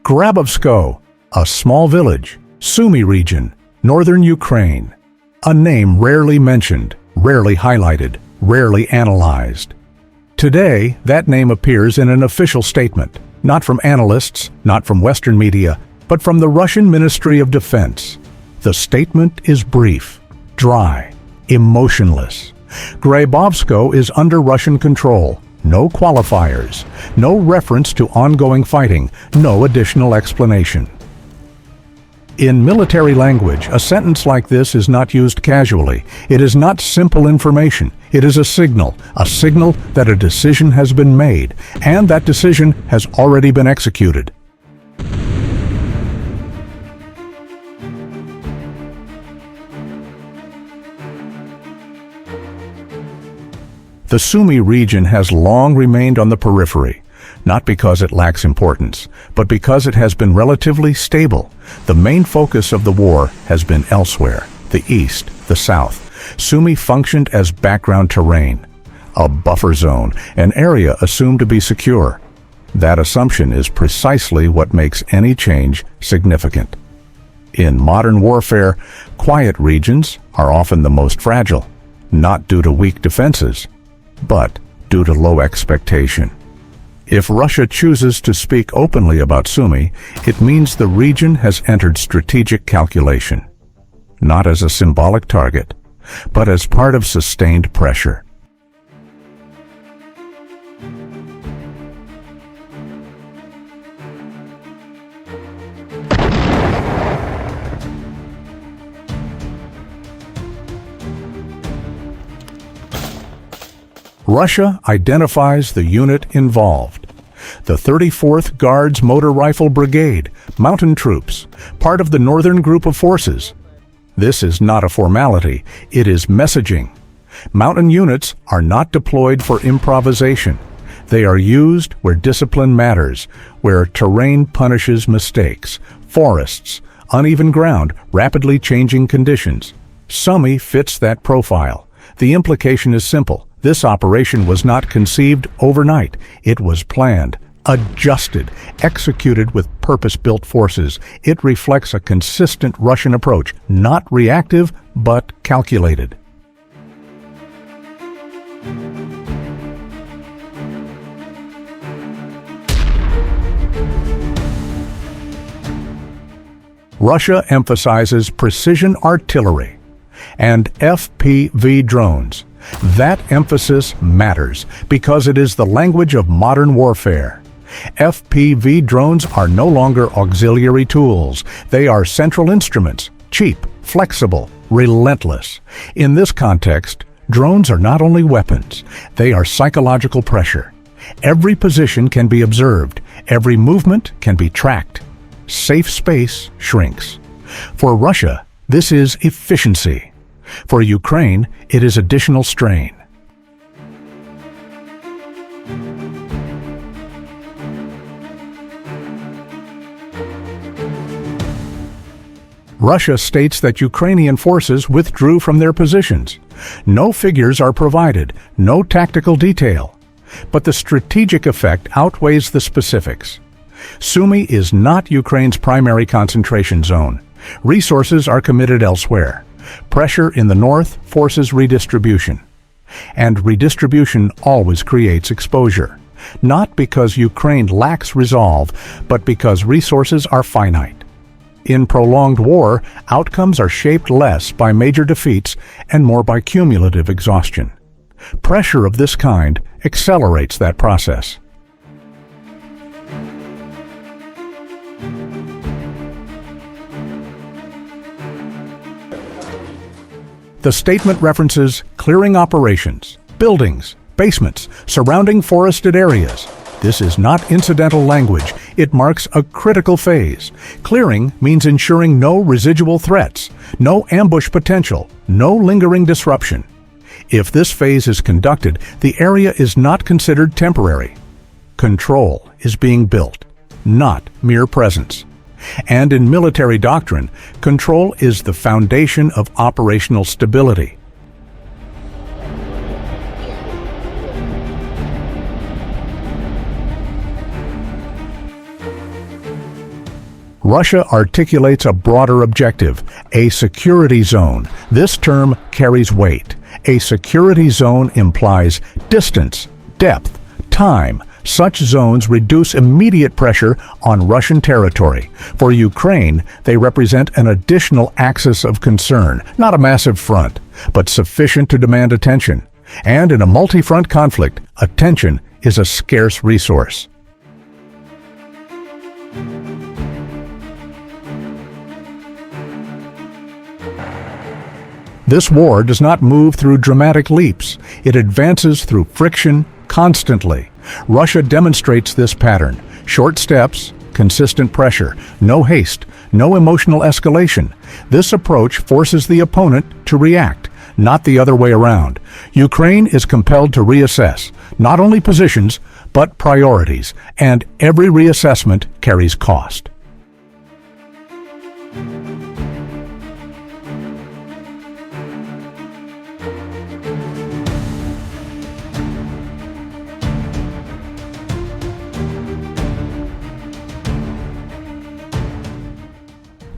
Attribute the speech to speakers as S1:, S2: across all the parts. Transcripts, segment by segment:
S1: Grabovskoe, a small village, Sumy region, northern Ukraine. A name rarely mentioned, rarely highlighted, rarely analyzed. Today, that name appears in an official statement, not from analysts, not from Western media, but from the Russian Ministry of Defense. The statement is brief, dry, emotionless. Grabovskoe is under Russian control. No qualifiers, no reference to ongoing fighting, no additional explanation. In military language, a sentence like this is not used casually. It is not simple information. It is a signal that a decision has been made, and that decision has already been executed. The Sumy region has long remained on the periphery, not because it lacks importance, but because it has been relatively stable. The main focus of the war has been elsewhere, the east, the south. Sumy functioned as background terrain, a buffer zone, an area assumed to be secure. That assumption is precisely what makes any change significant. In modern warfare, quiet regions are often the most fragile, not due to weak defenses, but due to low expectation. If Russia chooses to speak openly about Sumy, it means the region has entered strategic calculation, not as a symbolic target, but as part of sustained pressure. Russia identifies the unit involved. The 34th Guards Motor Rifle Brigade, mountain troops, part of the Northern Group of Forces. This is not a formality, it is messaging. Mountain units are not deployed for improvisation. They are used where discipline matters, where terrain punishes mistakes, forests, uneven ground, rapidly changing conditions. Sumy fits that profile. The implication is simple. This operation was not conceived overnight. It was planned, adjusted, executed with purpose-built forces. It reflects a consistent Russian approach, not reactive, but calculated. Russia emphasizes precision artillery and FPV drones. That emphasis matters because it is the language of modern warfare. FPV drones are no longer auxiliary tools. They are central instruments, cheap, flexible, relentless. In this context, drones are not only weapons, they are psychological pressure. Every position can be observed, every movement can be tracked. Safe space shrinks. For Russia, this is efficiency. For Ukraine, it is additional strain. Russia states that Ukrainian forces withdrew from their positions. No figures are provided, no tactical detail. But the strategic effect outweighs the specifics. Sumy is not Ukraine's primary concentration zone. Resources are committed elsewhere. Pressure in the north forces redistribution. And redistribution always creates exposure. Not because Ukraine lacks resolve, but because resources are finite. In prolonged war, outcomes are shaped less by major defeats and more by cumulative exhaustion. Pressure of this kind accelerates that process. The statement references clearing operations, buildings, basements, surrounding forested areas. This is not incidental language. It marks a critical phase. Clearing means ensuring no residual threats, no ambush potential, no lingering disruption. If this phase is conducted, the area is not considered temporary. Control is being built, not mere presence. And in military doctrine, control is the foundation of operational stability. Russia articulates a broader objective, a security zone. This term carries weight. A security zone implies distance, depth, time. Such zones reduce immediate pressure on Russian territory. For Ukraine, they represent an additional axis of concern, not a massive front, but sufficient to demand attention. And in a multi-front conflict, attention is a scarce resource. This war does not move through dramatic leaps. It advances through friction constantly. Russia demonstrates this pattern. Short steps, consistent pressure, no haste, no emotional escalation. This approach forces the opponent to react, not the other way around. Ukraine is compelled to reassess, not only positions, but priorities, and every reassessment carries cost.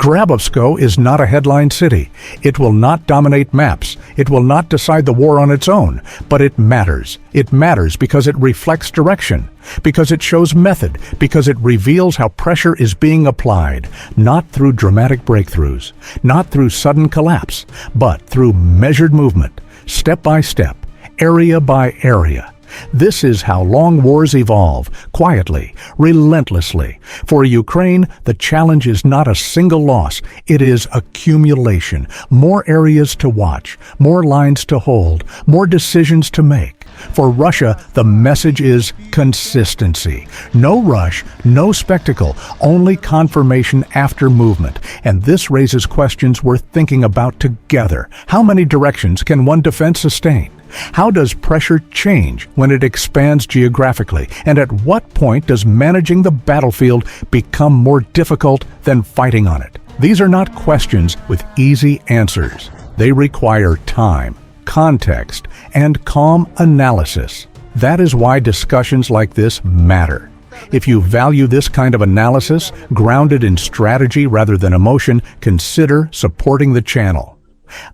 S1: Grabovskoe is not a headline city. It will not dominate maps. It will not decide the war on its own. But it matters. It matters because it reflects direction, because it shows method, because it reveals how pressure is being applied, not through dramatic breakthroughs, not through sudden collapse, but through measured movement, step by step, area by area. This is how long wars evolve, quietly, relentlessly. For Ukraine, the challenge is not a single loss, it is accumulation. More areas to watch, more lines to hold, more decisions to make. For Russia, the message is consistency. No rush, no spectacle, only confirmation after movement. And this raises questions worth thinking about together. How many directions can one defense sustain? How does pressure change when it expands geographically? And at what point does managing the battlefield become more difficult than fighting on it? These are not questions with easy answers. They require time, context, and calm analysis. That is why discussions like this matter. If you value this kind of analysis, grounded in strategy rather than emotion, consider supporting the channel.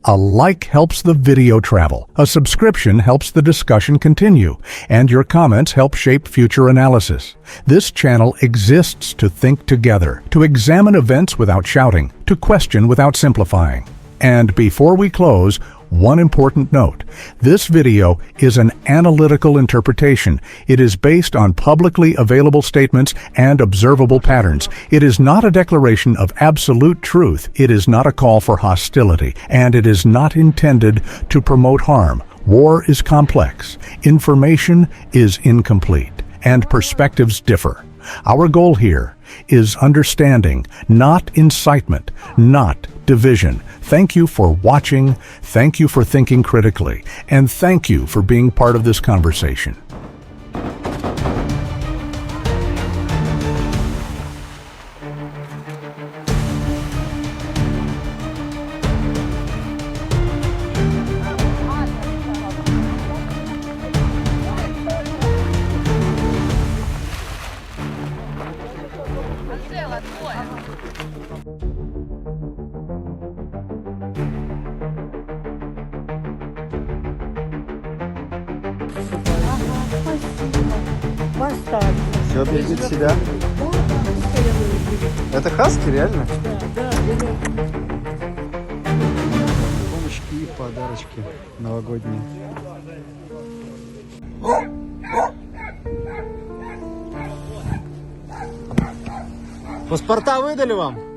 S1: A like helps the video travel, a subscription helps the discussion continue, and your comments help shape future analysis. This channel exists to think together, to examine events without shouting, to question without simplifying. And before we close, one important note. This video is an analytical interpretation. It is based on publicly available statements and observable patterns. It is not a declaration of absolute truth. It is not a call for hostility, and it is not intended to promote harm. War is complex, information is incomplete, and perspectives differ. Our goal here is understanding, not incitement, not division. Thank you for watching, thank you for thinking critically, and thank you for being part of this conversation.
S2: Все берегите себя. Это хаски, реально?
S3: Да.
S2: Помощки и подарочки новогодние. Паспорта выдали вам?